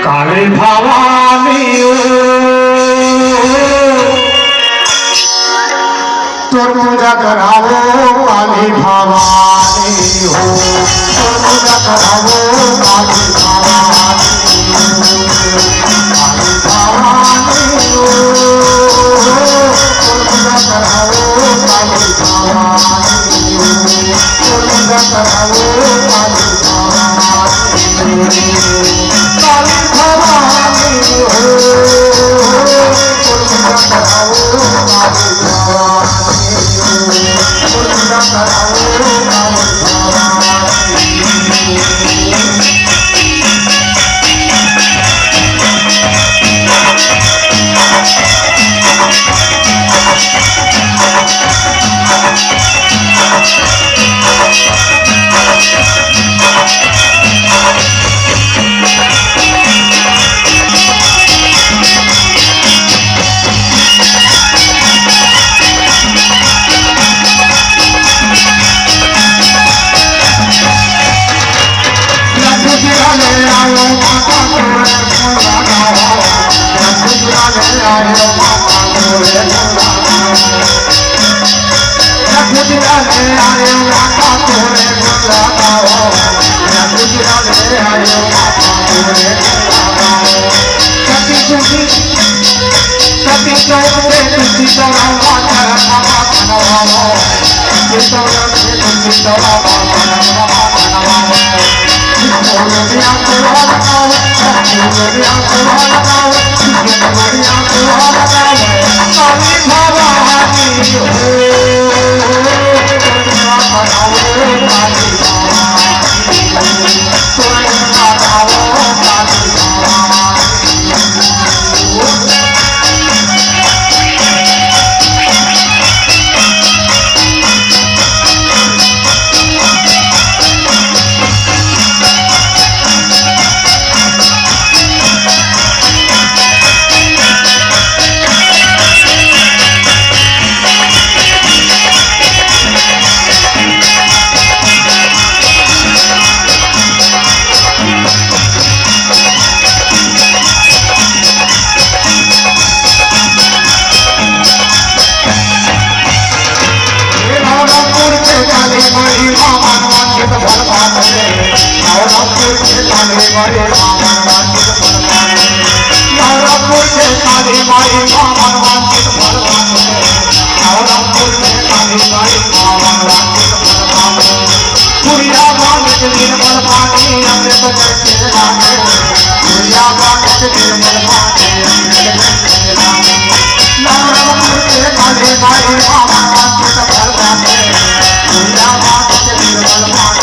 काली भवानी तो पूजा करावो काली भवानी हो तो पूजा करावो काली भवानी काली भवानी हो तो पूजा करावो काली भवानी तो पूजा करावो काली भवानी काली भवानी हो तो पूजा करावो काली भवानी पूजा करावो काली भवानी निर्मल